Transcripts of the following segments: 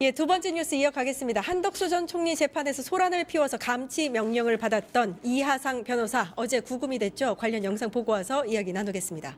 예, 두 번째 뉴스 이어가겠습니다. 한덕수 전 총리 재판에서 소란을 피워서 감치 명령을 받았던 이하상 변호사 어제 구금이 됐죠. 관련 영상 보고 와서 이야기 나누겠습니다.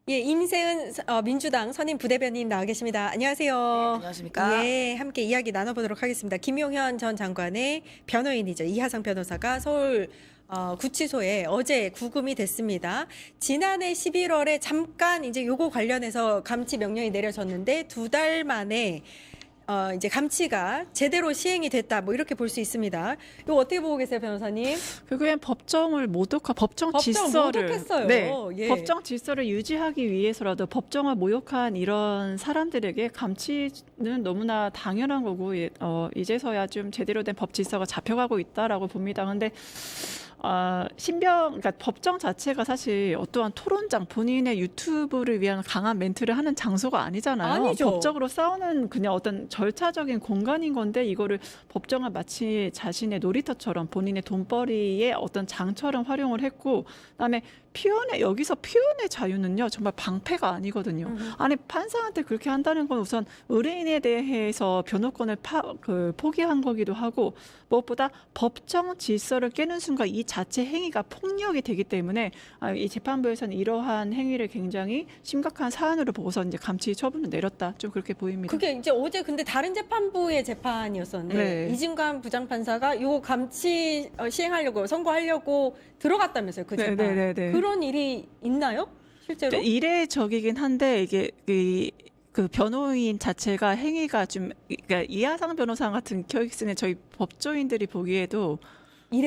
예, 임세은 민주당 선임 부대변인 나와 계십니다. 안녕하세요. 네, 안녕하십니까? 예, 함께 이야기 나눠보도록 하겠습니다. 김용현 전 장관의 변호인이죠. 이하상 변호사가 서울 구치소에 어제 구금이 됐습니다. 지난해 11월에 잠깐 이제 요거 관련해서 감치 명령이 내려졌는데 2달 만에 이제 감치가 제대로 시행이 됐다. 뭐 이렇게 볼 수 있습니다. 이거 어떻게 보고 계세요, 변호사님? 결국엔 법정을 법정 질서를 모독했어요. 네, 예. 법정 질서를 유지하기 위해서라도 법정을 모욕한 이런 사람들에게 감치는 너무나 당연한 거고 이제서야 좀 제대로 된 법 질서가 잡혀가고 있다라고 봅니다. 근데 그러니까 법정 자체가 사실 어떠한 토론장, 본인의 유튜브를 위한 강한 멘트를 하는 장소가 아니잖아요. 아니죠. 법적으로 싸우는 그냥 어떤 절차적인 공간인 건데 이거를 법정을 마치 자신의 놀이터처럼 본인의 돈벌이의 어떤 장처럼 활용을 했고, 그다음에 여기서 표현의 자유는요 정말 방패가 아니거든요. 아니 판사한테 그렇게 한다는 건 우선 의뢰인에 대해서 변호권을 포기한 거기도 하고, 무엇보다 법정 질서를 깨는 순간 이 자체 행위가 폭력이 되기 때문에 이 재판부에서는 이러한 행위를 굉장히 심각한 사안으로 보고서 이제 감치 처분을 내렸다, 좀 그렇게 보입니다. 그게 이제 어제 근데 다른 재판부의 재판이었었는데 네. 이진관 부장판사가 요 감치 시행하려고 선고하려고 들어갔다면서요, 그 재판. 네네네. 그런 일이 있나요? 실제로? 이례적이긴 한데 이게 그 변호인 자체가 행위가 좀, 그러니까 이하상 변호사 같은 케이스는 저희 법조인들이 보기에도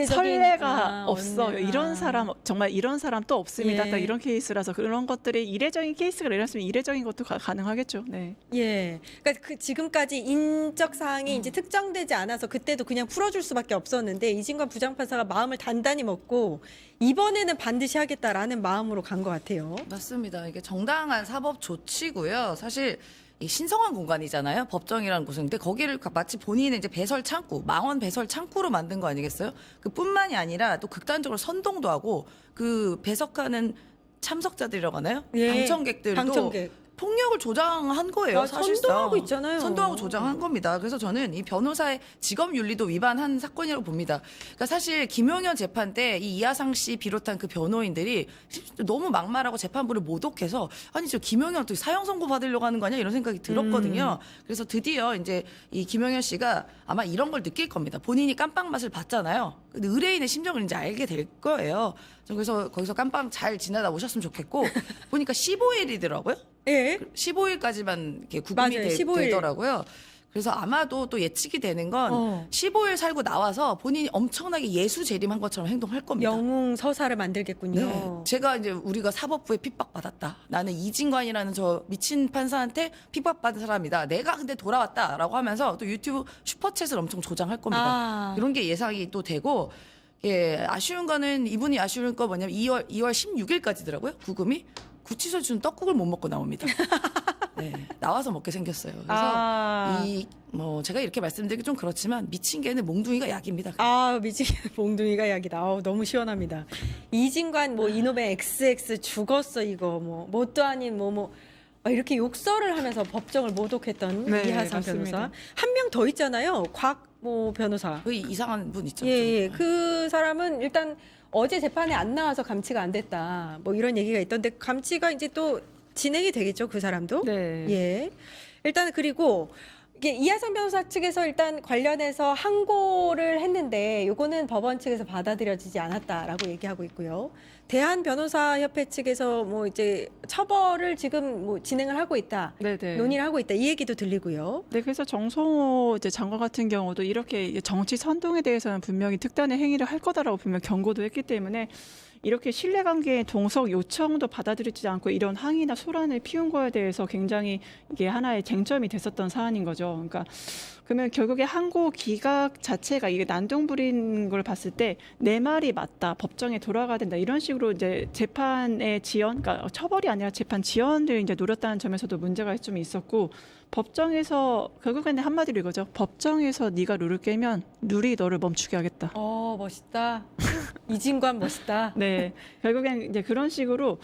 선례가 없어요. 이런 사람 정말 이런 사람 또 없습니다. 예. 딱 이런 케이스라서 그런 것들이 이례적인 케이스가 내렸으면 이례적인 것도 가능하겠죠. 네. 예. 그러니까 지금까지 인적 사항이 이제 특정되지 않아서 그때도 그냥 풀어줄 수밖에 없었는데 이진관 부장판사가 마음을 단단히 먹고 이번에는 반드시 하겠다라는 마음으로 간 것 같아요. 맞습니다. 이게 정당한 사법 조치고요. 사실 이 신성한 공간이잖아요. 법정이라는 곳은. 근데 거기를 마치 본인의 이제 배설 창구, 망원 배설 창구로 만든 거 아니겠어요? 그뿐만이 아니라 또 극단적으로 선동도 하고 그 배석하는 참석자들이라고 하나요? 예. 방청객들도 방청객. 폭력을 조장한 거예요. 사실상. 선동하고 있잖아요. 선동하고 조장한 겁니다. 그래서 저는 이 변호사의 직업 윤리도 위반한 사건이라고 봅니다. 그러니까 사실 김용현 재판 때 이 이하상 씨 비롯한 그 변호인들이 너무 막말하고 재판부를 모독해서 아니 저 김용현 또 사형 선고 받으려고 하는 거 아니야 이런 생각이 들었거든요. 그래서 드디어 이제 이 김용현 씨가 아마 이런 걸 느낄 겁니다. 본인이 깜빵 맛을 봤잖아요. 근데 의뢰인의 심정을 이제 알게 될 거예요. 그래서 거기서 깜빵 잘 지나다 오셨으면 좋겠고 보니까 15일이더라고요. 예. 15일까지만 이렇게 구금이 맞아요. 15일. 되더라고요. 그래서 아마도 또 예측이 되는 건 15일 살고 나와서 본인이 엄청나게 예수 재림한 것처럼 행동할 겁니다. 영웅 서사를 만들겠군요. 네. 제가 이제 우리가 사법부에 핍박받았다. 나는 이진관이라는 저 미친 판사한테 핍박받은 사람이다. 내가 근데 돌아왔다라고 하면서 또 유튜브 슈퍼챗을 엄청 조장할 겁니다. 이런 게 예상이 또 되고, 예, 아쉬운 거는 이분이 아쉬운 거 뭐냐면 2월 16일까지더라고요. 구금이. 구치소 주는 떡국을 못 먹고 나옵니다. 네, 나와서 먹게 생겼어요. 그래서 제가 이렇게 말씀드리기 좀 그렇지만 미친 개는 몽둥이가 약입니다. 미치겠네. 몽둥이가 약이다. 너무 시원합니다. 이진관 이놈의 XX 죽었어 이거 뭣도 아닌 이렇게 욕설을 하면서 법정을 모독했던 네, 이하상 맞습니다. 변호사. 한 명 더 있잖아요. 곽 변호사. 그 이상한 분 있죠. 예. 그 사람은 일단 어제 재판에 안 나와서 감치가 안 됐다. 이런 얘기가 있던데 감치가 이제 또 진행이 되겠죠, 그 사람도. 네. 예. 일단 그리고 이게 이하성 변호사 측에서 일단 관련해서 항고를 했는데 요거는 법원 측에서 받아들여지지 않았다라고 얘기하고 있고요. 대한변호사협회 측에서 뭐 이제 처벌을 지금 뭐 진행을 하고 있다. 네네. 논의를 하고 있다. 이 얘기도 들리고요. 네, 그래서 정성호 이제 장관 같은 경우도 이렇게 이제 정치 선동에 대해서는 분명히 특단의 행위를 할 거다라고 분명 경고도 했기 때문에 이렇게 신뢰관계의 동석 요청도 받아들이지 않고 이런 항의나 소란을 피운 거에 대해서 굉장히 이게 하나의 쟁점이 됐었던 사안인 거죠. 그러니까 그러면 결국에 항고 기각 자체가 이게 난동부린 걸 봤을 때 내 말이 맞다, 법정에 돌아가야 된다 이런 식으로 이제 재판의 지연, 그러니까 처벌이 아니라 재판 지연을 이제 노렸다는 점에서도 문제가 좀 있었고. 법정에서 결국에는 한마디로 이거죠. 법정에서 네가 룰을 깨면 룰이 너를 멈추게 하겠다. 멋있다. 이진관 멋있다. 네, 결국엔 이제 그런 식으로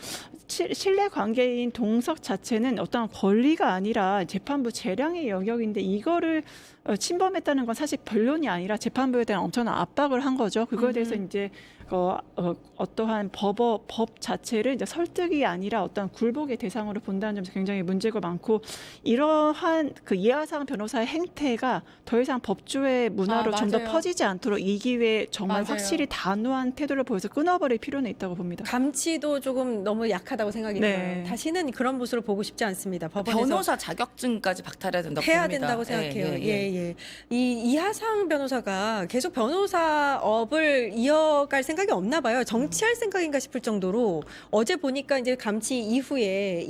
신뢰 관계인 동석 자체는 어떤 권리가 아니라 재판부 재량의 영역인데 이거를 침범했다는 건 사실 변론이 아니라 재판부에 대한 엄청난 압박을 한 거죠. 그거에 대해서 이제 어떠한 법 자체를 이제 설득이 아니라 어떤 굴복의 대상으로 본다는 점에서 굉장히 문제가 많고 이러한 그 이하상 변호사의 행태가 더 이상 법조의 문화로 좀 더 맞아요. 퍼지지 않도록 이 기회에 정말 맞아요. 확실히 단호한 태도를 보여서 끊어버릴 필요는 있다고 봅니다. 감치도 조금 너무 약하다고 생각이 네. 들어요. 다시는 그런 모습을 보고 싶지 않습니다. 법원에서 변호사 자격증까지 박탈해야 된다고 해야 봅니다. 된다고 생각해요. 예, 예, 예. 이 이하상 변호사가 계속 변호사업을 이어갈 생각이 없나 봐요. 정치할 생각인가 싶을 정도로 어제 보니까 이제 감치 이후에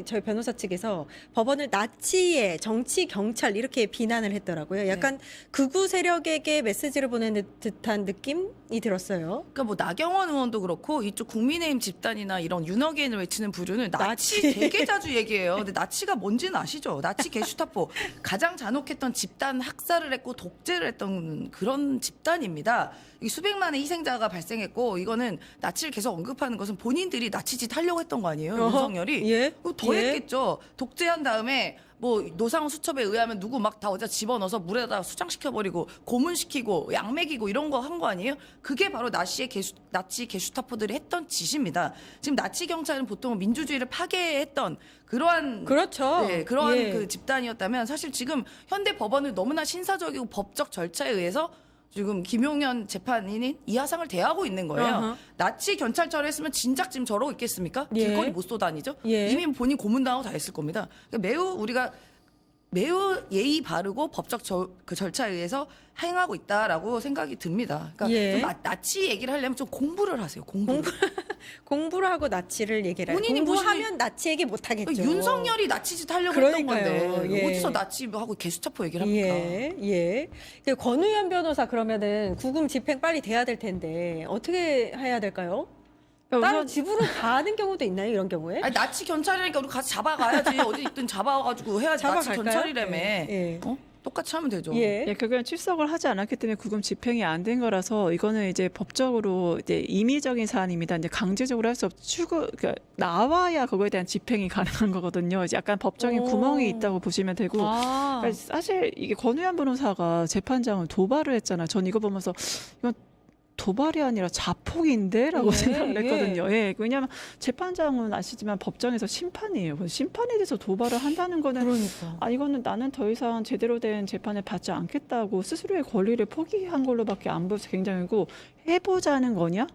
저희 변호사 측에서 법원을 나치의 정치 경찰 이렇게 비난을 했더라고요. 약간 극우 세력에게 메시지를 보내는 듯한 느낌이 들었어요. 그러니까 뭐 나경원 의원도 그렇고 이쪽 국민의힘 집단이나 이런 윤어게인을 외치는 부류는 나치 나치. 되게 자주 얘기해요. 근데 나치가 뭔지는 아시죠? 나치 게슈타포 가장 잔혹했던 집단 학살을 했고 독재를 했던 그런 집단입니다. 이 수백만의 희생자가 발생했고 이거는 나치를 계속 언급하는 것은 본인들이 나치짓 하려고 했던 거 아니에요? 윤석열이 예. 더 예. 했겠죠. 독재한 다음에 뭐 노상훈 수첩에 의하면 누구 막 다 어디다 집어넣어서 물에다 수장시켜버리고 고문시키고 양맥이고 이런 거 한 거 아니에요? 그게 바로 나치 게슈타포들이 했던 짓입니다. 지금 나치 경찰은 보통 민주주의를 파괴했던 그러한 그렇죠. 네, 그러한 예. 그 집단이었다면 사실 지금 현대 법원은 너무나 신사적이고 법적 절차에 의해서 지금 김용현 재판인인 이하상을 대하고 있는 거예요. 어허. 나치 경찰처럼 했으면 진작 지금 저러고 있겠습니까? 예. 길거리 못 쏘다니죠. 예. 이미 본인 고문당하고 다 했을 겁니다. 그러니까 우리가 매우 예의 바르고 법적 그 절차에 의해서 행하고 있다라고 생각이 듭니다. 그러니까 예. 좀 나치 얘기를 하려면 좀 공부를 하세요. 공부를 하고 나치를 얘기를 해요. 본인이 공부하면 나치 얘기 못 하겠죠. 윤석열이 나치짓 하려고 그러니까요. 했던 건데 예. 어디서 나치하고 게스타포 얘기를 합니까? 예. 그 권우현 변호사 그러면은 구금 집행 빨리 돼야 될 텐데 어떻게 해야 될까요? 따로 우선 집으로 가는 경우도 있나요? 이런 경우에? 아니 나치 경찰이니까 우리 같이 잡아가야지. 어디 있든 잡아와가지고 해야지. 나치 잡아갈까요? 경찰이라며. 예. 어? 똑같이 하면 되죠. 예. 예, 결국엔 출석을 하지 않았기 때문에 구금 집행이 안 된 거라서 이거는 이제 법적으로 이제 임의적인 사안입니다. 이제 강제적으로 할 수 그러니까 나와야 그거에 대한 집행이 가능한 거거든요. 이제 약간 법적인 오. 구멍이 있다고 보시면 되고. 아. 그러니까 사실 이게 권우현 변호사가 재판장을 도발을 했잖아요. 전 이거 보면서 이건 도발이 아니라 자폭인데라고 예, 생각을 했거든요. 예, 왜냐하면 재판장은 아시지만 법정에서 심판이에요. 그래서 심판에 대해서 도발을 한다는 거는 그러니까. 이거는 나는 더 이상 제대로 된 재판을 받지 않겠다고 스스로의 권리를 포기한 걸로밖에 안 보여서 굉장히고 해보자는 거냐?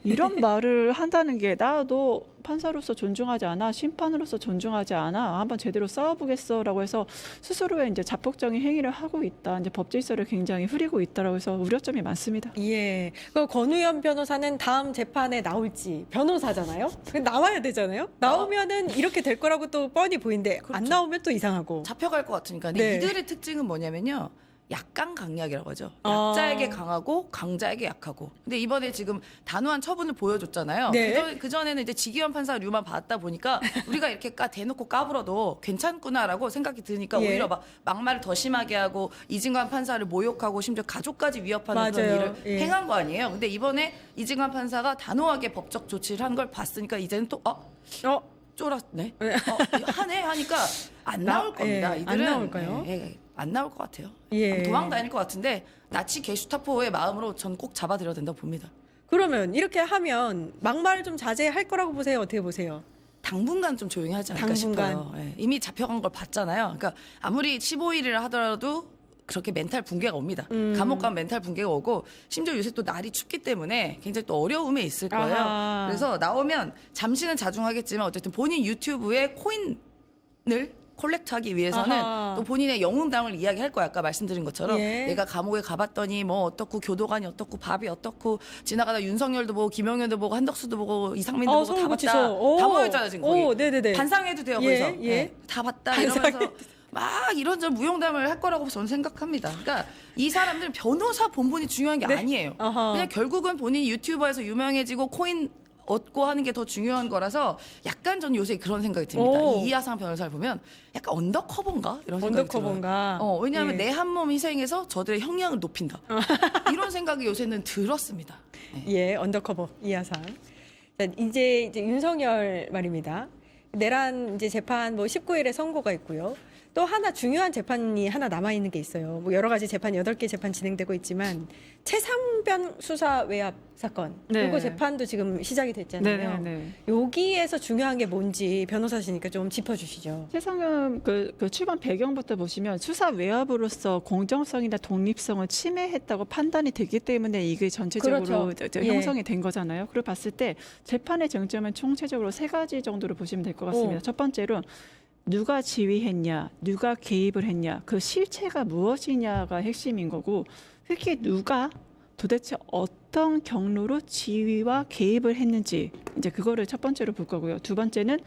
이런 말을 한다는 게 나도 판사로서 존중하지 않아, 심판으로서 존중하지 않아, 한번 제대로 싸워보겠어라고 해서 스스로의 이제 자폭적인 행위를 하고 있다. 이제 법 질서를 굉장히 흐리고 있다라고 해서 우려점이 많습니다. 예. 그 권우현 변호사는 다음 재판에 나올지 변호사잖아요. 나와야 되잖아요. 나오면은 이렇게 될 거라고 또 뻔히 보이는데 안 그렇죠. 나오면 또 이상하고. 잡혀갈 것 같으니까. 근데 네. 이들의 특징은 뭐냐면요. 약강 강약이라고 하죠. 아. 약자에게 강하고 강자에게 약하고. 근데 이번에 지금 단호한 처분을 보여줬잖아요. 네. 그전에는 이제 지기현 판사류만 받다 보니까 우리가 이렇게 대놓고 까불어도 괜찮구나라고 생각이 드니까 예. 오히려 막 막말을 더 심하게 하고 이진관 판사를 모욕하고 심지어 가족까지 위협하는 그런 맞아요. 일을 예. 행한 거 아니에요. 근데 이번에 이진관 판사가 단호하게 법적 조치를 한 걸 봤으니까 이제는 또 쫄았네. 하네 하니까 안 나올 겁니다. 예, 이들은 안 나올까요? 안 나올 것 같아요. 예. 도망 다닐 것 같은데 나치 게슈타포의 마음으로 전 꼭 잡아들여야 된다고 봅니다. 그러면 이렇게 하면 막말 좀 자제할 거라고 보세요. 어떻게 보세요? 당분간 좀 조용히 하지 않을까 당분간. 싶어요. 예, 이미 잡혀간 걸 봤잖아요. 그러니까 아무리 15일이라 하더라도 그렇게 멘탈 붕괴가 옵니다. 감옥 가면 멘탈 붕괴가 오고 심지어 요새 또 날이 춥기 때문에 굉장히 또 어려움에 있을 거예요. 아하. 그래서 나오면 잠시는 자중하겠지만 어쨌든 본인 유튜브에 코인을 콜렉트하기 위해서는 아하. 또 본인의 영웅담을 이야기할 거야. 아까 말씀드린 것처럼 예. 내가 감옥에 가봤더니 뭐 어떻고 교도관이 어떻고 밥이 어떻고 지나가다 윤석열도 보고 김용현도 보고 한덕수도 보고 이상민도 보고 다 서울구치소. 봤다. 오. 다 모였잖아요 지금 거기. 오, 네네네. 반상회도 돼요 예, 거기서. 예. 예, 다 봤다 반상회. 이러면서 막 이런저런 무용담을 할 거라고 저는 생각합니다. 그러니까 이 사람들은 변호사 본분이 중요한 게 네. 아니에요. 어허. 그냥 결국은 본인이 유튜버에서 유명해지고 코인 얻고 하는 게 더 중요한 거라서 약간 저는 요새 그런 생각이 듭니다. 오. 이 이하상 변호사를 보면 약간 언더커버인가 이런 생각이 언더커버인가? 들어요. 왜냐하면 예. 내 한 몸 희생해서 저들의 형량을 높인다. 이런 생각이 요새는 들었습니다. 예, 언더커버 이하상. 자, 이제 윤석열 말입니다. 내란 이제 재판 뭐 19일에 선고가 있고요. 또 하나 중요한 재판이 하나 남아 있는 게 있어요. 뭐 여러 가지 재판 8개 재판 진행되고 있지만 최상변 수사 외압 사건. 네. 이거 재판도 지금 시작이 됐잖아요. 네네네. 여기에서 중요한 게 뭔지 변호사시니까 좀 짚어 주시죠. 최상현 그 출범 배경부터 보시면 수사 외압으로서 공정성이나 독립성을 침해했다고 판단이 되기 때문에 이게 전체적으로 그렇죠. 저 형성이 된 거잖아요. 그리고 봤을 때 재판의 쟁점은 총체적으로 3가지 정도로 보시면 될 것 같습니다. 오. 첫 번째로 누가 지휘했냐, 누가 개입을 했냐, 그 실체가 무엇이냐가 핵심인 거고, 특히 누가 도대체 어떤 경로로 지휘와 개입을 했는지 이제 그거를 첫 번째로 볼 거고요. 두 번째는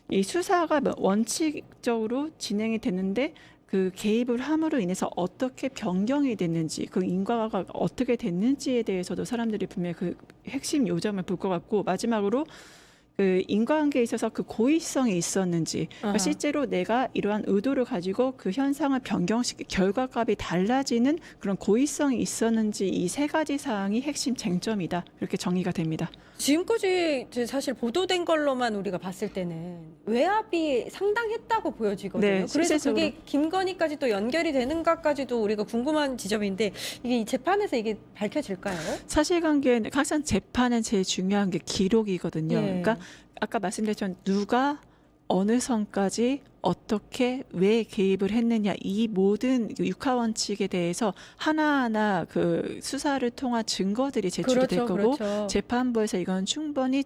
이 수사가 원칙적으로 진행이 됐는데 그 개입을 함으로 인해서 어떻게 변경이 됐는지, 그 인과가 어떻게 됐는지에 대해서도 사람들이 분명히 그 핵심 요점을 볼 것 같고, 마지막으로 그 인과관계에 있어서 그 고의성이 있었는지, 그러니까 아하. 실제로 내가 이러한 의도를 가지고 그 현상을 변경시키 결과값이 달라지는 그런 고의성이 있었는지, 이 3가지 사항이 핵심 쟁점이다, 이렇게 정의가 됩니다. 지금까지 이제 사실 보도된 걸로만 우리가 봤을 때는 외압이 상당했다고 보여지거든요. 네, 그래서 실질적으로. 그게 김건희까지 또 연결이 되는가까지도 우리가 궁금한 지점인데 이게 이 재판에서 이게 밝혀질까요? 사실관계는 항상 재판은 제일 중요한 게 기록이거든요. 예. 그러니까 아까 말씀드렸지만 누가 어느 선까지 어떻게 왜 개입을 했느냐, 이 모든 육하 원칙에 대해서 하나하나 그 수사를 통한 증거들이 제출이 될 거고, 그렇죠. 재판부에서 이건 충분히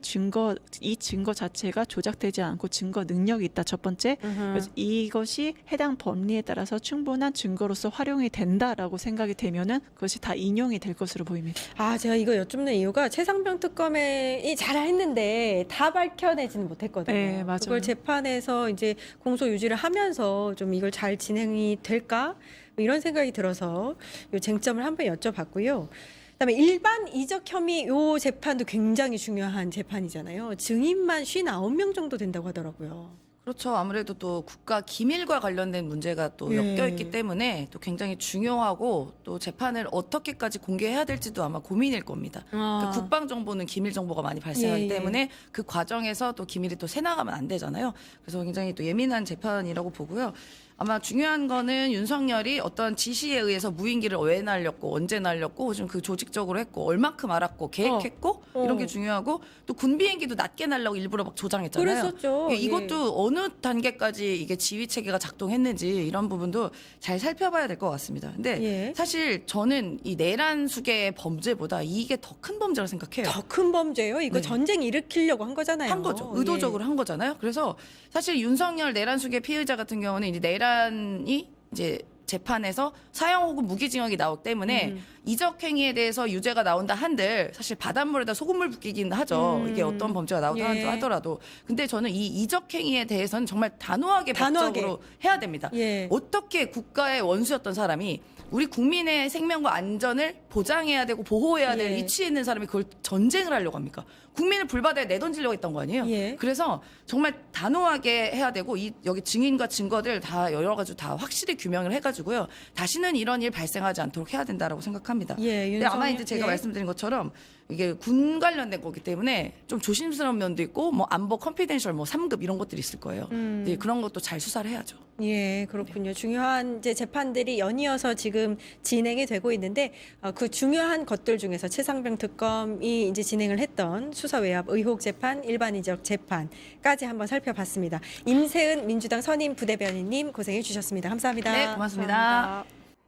이 증거 자체가 조작되지 않고 증거 능력이 있다, 첫 번째. 그래서 이것이 해당 법리에 따라서 충분한 증거로서 활용이 된다라고 생각이 되면은 그것이 다 인용이 될 것으로 보입니다. 아, 제가 이거 여쭙는 이유가 최상병 특검이 잘했는데 다 밝혀내지는 못했거든요. 네, 맞아요. 그걸 재판에서 이제 공소 유지를 하면서 좀 이걸 잘 진행이 될까? 뭐 이런 생각이 들어서 이 쟁점을 한번 여쭤봤고요. 그다음에 일반 이적 혐의 요 재판도 굉장히 중요한 재판이잖아요. 증인만 59명 정도 된다고 하더라고요. 그렇죠. 아무래도 또 국가 기밀과 관련된 문제가 또 예. 엮여 있기 때문에 또 굉장히 중요하고 또 재판을 어떻게까지 공개해야 될지도 아마 고민일 겁니다. 그러니까 국방 정보는 기밀 정보가 많이 발생하기 예, 예. 때문에 그 과정에서 또 기밀이 또 새나가면 안 되잖아요. 그래서 굉장히 또 예민한 재판이라고 보고요. 아마 중요한 거는 윤석열이 어떤 지시에 의해서 무인기를 왜 날렸고 언제 날렸고 좀 그 조직적으로 했고 얼마큼 알았고 계획했고 이런 게 중요하고 또 군 비행기도 낮게 날라고 일부러 막 조장했잖아요. 그랬었죠. 예, 이것도 어느 단계까지 이게 지휘 체계가 작동했는지 이런 부분도 잘 살펴봐야 될 것 같습니다. 근데 예. 사실 저는 이 내란 수계의 범죄보다 이게 더 큰 범죄라고 생각해요. 더 큰 범죄요? 이거 네. 전쟁 일으키려고 한 거잖아요. 한 거죠. 의도적으로 한 거잖아요. 그래서 사실 윤석열 내란 수계 피의자 같은 경우는 이제 내란이 이제 재판에서 사형 혹은 무기징역이 나오기 때문에 이적 행위에 대해서 유죄가 나온다 한들 사실 바닷물에다 소금물 붓기긴 하죠. 이게 어떤 범죄가 나온다 예. 하더라도. 근데 저는 이 이적 행위에 대해서는 정말 단호하게 단호하게. 법적으로 해야 됩니다. 예. 어떻게 국가의 원수였던 사람이 우리 국민의 생명과 안전을 보장해야 되고 보호해야 될 예. 위치에 있는 사람이 그걸 전쟁을 하려고 합니까? 국민을 불바다에 내던지려고 했던 거 아니에요? 예. 그래서 정말 단호하게 해야 되고 여기 증인과 증거들 다 여러 가지 다 확실히 규명을 해가지고 해가지고요. 다시는 이런 일 발생하지 않도록 해야 된다라고 생각합니다. 예, 근데 아마 윤석열- 이제 제가 예. 말씀드린 것처럼 이게 군 관련된 거기 때문에 좀 조심스러운 면도 있고 뭐 안보 컨피덴셜 뭐 3급 이런 것들이 있을 거예요. 네, 그런 것도 잘 수사를 해야죠. 예, 그렇군요. 중요한 이제 재판들이 연이어서 지금 진행이 되고 있는데 그 중요한 것들 중에서 최상병 특검이 이제 진행을 했던 수사 외압 의혹 재판, 일반인적 재판까지 한번 살펴봤습니다. 임세은 민주당 선임 부대변인님 고생해 주셨습니다. 감사합니다. 네, 고맙습니다.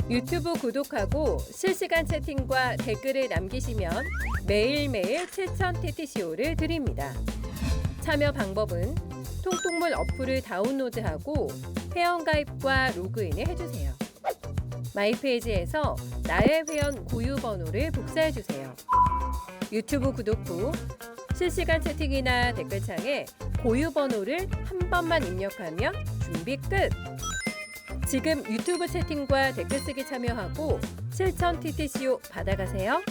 유튜브 구독하고 실시간 채팅과 댓글을 남기시면 매일매일 7천 TTCO를 드립니다. 참여 방법은 통통물 어플을 다운로드하고 회원가입과 로그인을 해주세요. 마이페이지에서 나의 회원 고유 번호를 복사해주세요. 유튜브 구독 후 실시간 채팅이나 댓글창에 고유 번호를 한 번만 입력하면 준비 끝! 지금 유튜브 채팅과 댓글 쓰기 참여하고 실천 TTCO 받아가세요.